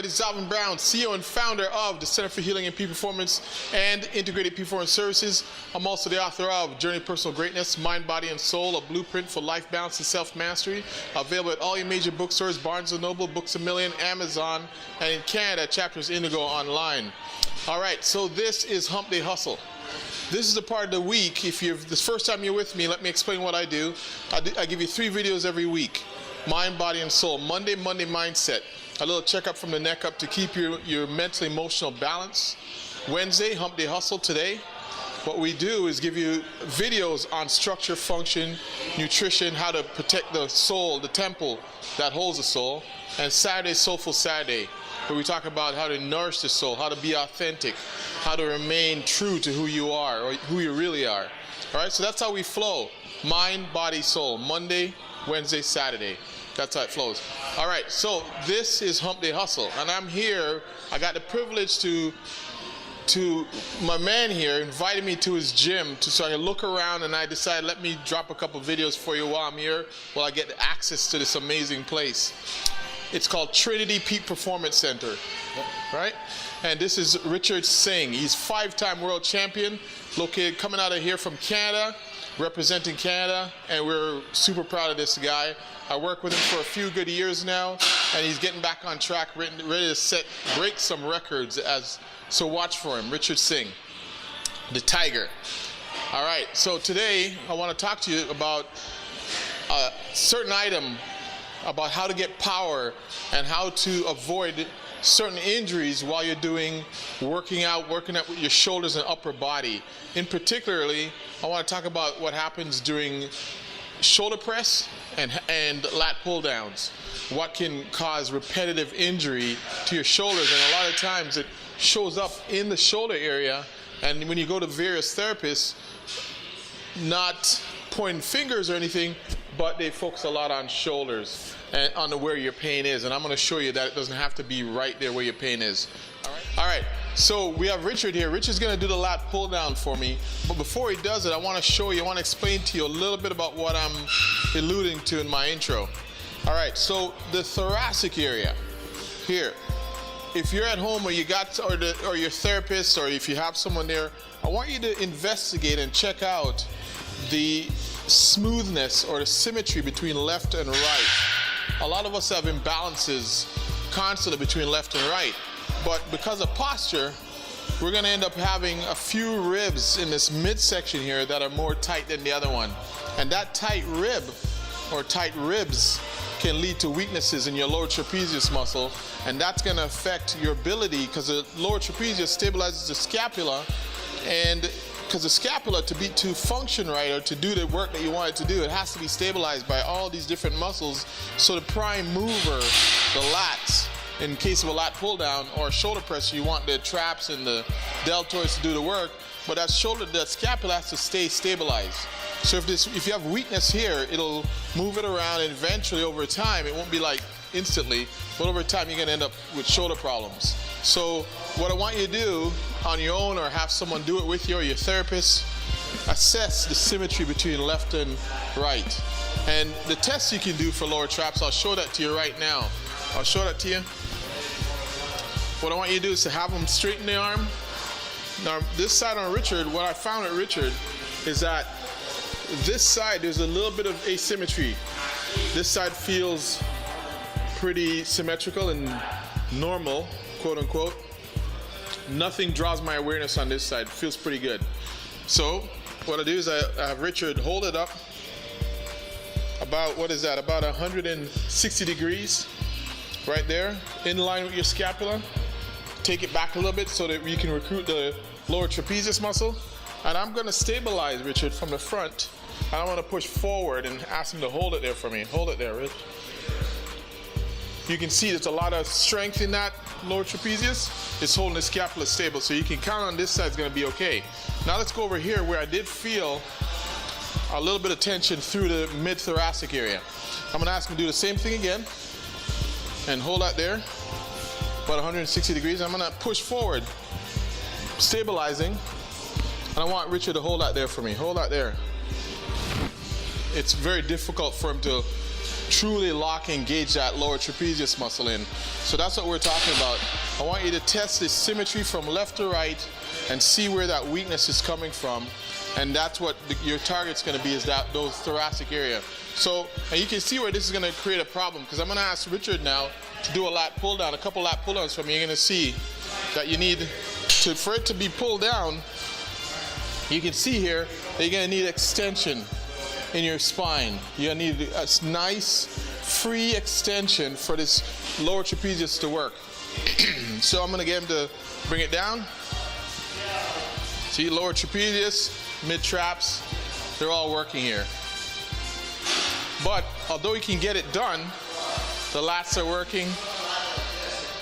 This is Alvin Brown, CEO and founder of the Center for Healing and Peak Performance and Integrated Peak Performance Services. I'm also the author of Journey to Personal Greatness, Mind, Body, and Soul, a blueprint for life balance and self-mastery. Available at all your major bookstores, Barnes & Noble, Books A Million, Amazon, and in Canada, Chapters Indigo online. All right, so this is Humpday Hustle. This is the part of the week. If you're the first time you're with me, let me explain what I do. I give you 3 videos every week. Mind, Body, and Soul. Monday Mindset. A little checkup from the neck up to keep your mental, emotional balance. Wednesday, Humpday Hustle today. What we do is give you videos on structure, function, nutrition, how to protect the soul, the temple that holds the soul. And Saturday, Soulful Saturday, where we talk about how to nourish the soul, how to be authentic, how to remain true to who you are or who you really are. All right, so that's how we flow. Mind, Body, Soul. Monday, Wednesday, Saturday. That's how it flows. All right, so this is Humpday Hustle, and I'm here. I got the privilege to my man here invited me to his gym so I can look around, and I decided let me drop a couple videos for you while I'm here, while I get access to this amazing place. It's called Trinity Peak Performance Center, right? And this is Richard Singh. He's 5-time world champion, located coming out of here from Canada, representing Canada, and we're super proud of this guy. I worked with him for a few good years now, and he's getting back on track, ready to break some records. So watch for him, Richard Singh, the Tiger. All right, so today I want to talk to you about a certain item, about how to get power and how to avoid certain injuries while you're working out with your shoulders and upper body. In particularly, I want to talk about what happens during shoulder press and lat pull downs. What can cause repetitive injury to your shoulders, and a lot of times it shows up in the shoulder area. And when you go to various therapists, not pointing fingers or anything, but they focus a lot on shoulders and on where your pain is. And I'm going to show you that it doesn't have to be right there where your pain is. All right. So we have Richard here. Richard's going to do the lat pull down for me. But before he does it, I want to explain to you a little bit about what I'm alluding to in my intro. All right. So the thoracic area here. If you're at home or or your therapist, or if you have someone there, I want you to investigate and check out the smoothness or the symmetry between left and right. A lot of us have imbalances constantly between left and right, but because of posture, we're going to end up having a few ribs in this midsection here that are more tight than the other one. And that tight rib or tight ribs can lead to weaknesses in your lower trapezius muscle, and that's going to affect your ability, because the lower trapezius stabilizes the scapula, and because the scapula, to function right or to do the work that you want it to do, it has to be stabilized by all these different muscles. So the prime mover, the lats, in case of a lat pull down or shoulder press, you want the traps and the deltoids to do the work, but that scapula has to stay stabilized. So if you have weakness here, it'll move it around, and eventually over time, it won't be like instantly, but over time you're going to end up with shoulder problems. So what I want you to do on your own, or have someone do it with you or your therapist, assess the symmetry between left and right. And the tests you can do for lower traps, I'll show that to you right now. I'll show that to you. What I want you to do is to have them straighten the arm. Now this side on Richard, what I found at Richard is that this side, there's a little bit of asymmetry. This side feels pretty symmetrical and normal, quote unquote. Nothing draws my awareness on this side. It feels pretty good. So what I do is I have Richard hold it up about, what is that, about 160 degrees right there, in line with your scapula. Take it back a little bit so that you can recruit the lower trapezius muscle. And I'm going to stabilize Richard from the front. I want to push forward and ask him to hold it there for me. Hold it there, Rich. You can see there's a lot of strength in that lower trapezius. It's holding the scapula stable, so you can count on this side's going to be okay. Now let's go over here where I did feel a little bit of tension through the mid-thoracic area. I'm going to ask him to do the same thing again and hold that there, about 160 degrees. I'm going to push forward, stabilizing, and I want Richard to hold that there for me. Hold that there. It's very difficult for him to truly lock and engage that lower trapezius muscle in. So that's what we're talking about. I want you to test the symmetry from left to right and see where that weakness is coming from. And that's what your target's going to be, is those thoracic area. So, and you can see where this is going to create a problem, because I'm going to ask Richard now to do a lat pull down, a couple lat pull downs for me. You're going to see that you need to, for it to be pulled down, you can see here that you're going to need extension in your spine. You're going to need a nice free extension for this lower trapezius to work. So I'm going to get him to bring it down. See, lower trapezius, mid traps, they're all working here. But although you can get it done, the lats are working,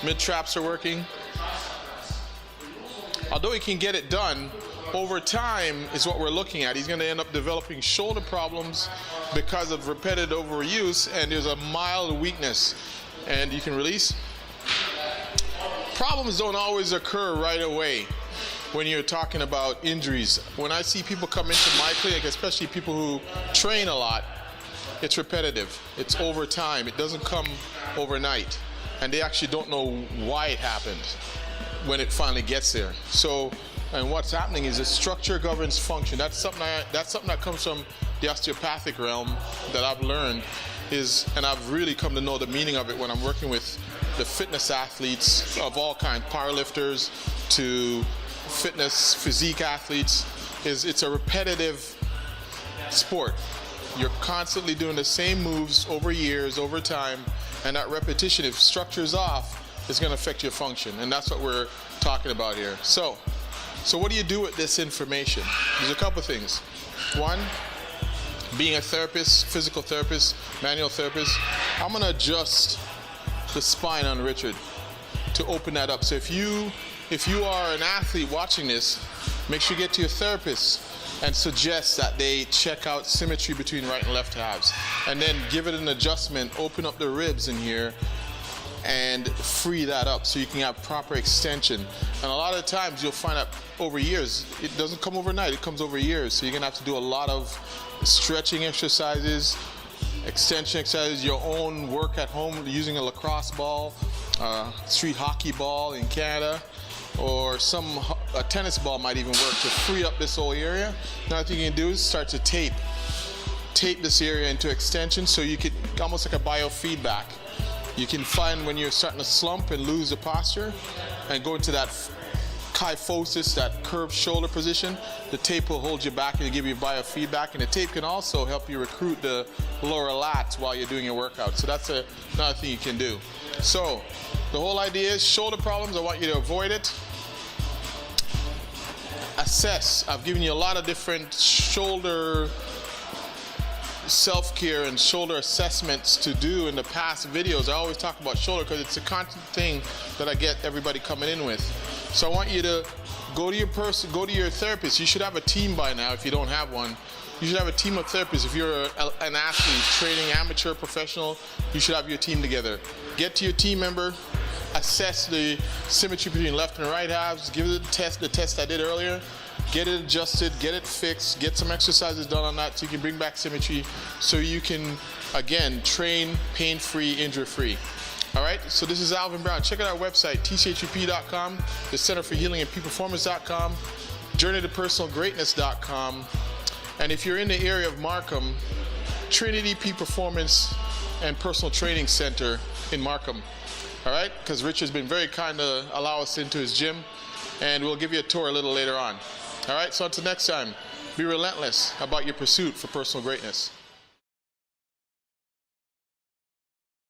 mid traps are working. Although he can get it done, over time is what we're looking at. He's going to end up developing shoulder problems because of repetitive overuse, and there's a mild weakness. And you can release. Problems don't always occur right away when you're talking about injuries. When I see people come into my clinic, especially people who train a lot, it's repetitive. It's over time. It doesn't come overnight. And they actually don't know why it happened when it finally gets there. So, and what's happening is that structure governs function. That's something that comes from the osteopathic realm that I've learned, and I've really come to know the meaning of it when I'm working with the fitness athletes of all kinds, powerlifters to fitness physique athletes. It's a repetitive sport. You're constantly doing the same moves over years, over time, and that repetition, if structure is off, is going to affect your function, and that's what we're talking about here. So what do you do with this information? There's a couple things. One, being a therapist, physical therapist, manual therapist, I'm going to adjust the spine on Richard to open that up. So if you are an athlete watching this, make sure you get to your therapist and suggest that they check out symmetry between right and left halves, and then give it an adjustment, open up the ribs in here and free that up so you can have proper extension. And a lot of times you'll find that over years, it doesn't come overnight, it comes over years. So you're gonna have to do a lot of stretching exercises, extension exercises, your own work at home using a lacrosse ball, street hockey ball in Canada, or a tennis ball might even work to free up this whole area. Now what you can do is start to tape this area into extension, so you could, almost like a biofeedback. You can find when you're starting to slump and lose the posture and go into that kyphosis, that curved shoulder position, the tape will hold you back and give you biofeedback, and the tape can also help you recruit the lower lats while you're doing your workout. So that's another thing you can do. So the whole idea is shoulder problems, I want you to avoid it. Assess. I've given you a lot of different shoulder self-care and shoulder assessments to do in the past videos. I always talk about shoulder because it's a constant thing that I get everybody coming in with. So I want you to go to your therapist. You should have a team by now if you don't have one. You should have a team of therapists. If you're an athlete, training, amateur, professional, you should have your team together. Get to your team member, assess the symmetry between left and right halves, give it the test I did earlier, get it adjusted, get it fixed, get some exercises done on that so you can bring back symmetry, so you can, again, train pain-free, injury-free. All right, so this is Alvin Brown. Check out our website, tchup.com, the Center for Healing and Peak Performance.com, journeytopersonalgreatness.com, and if you're in the area of Markham, Trinity Peak Performance and Personal Training Center in Markham. All right, because Richard's been very kind to allow us into his gym, and we'll give you a tour a little later on. All right, so until next time, be relentless about your pursuit for personal greatness.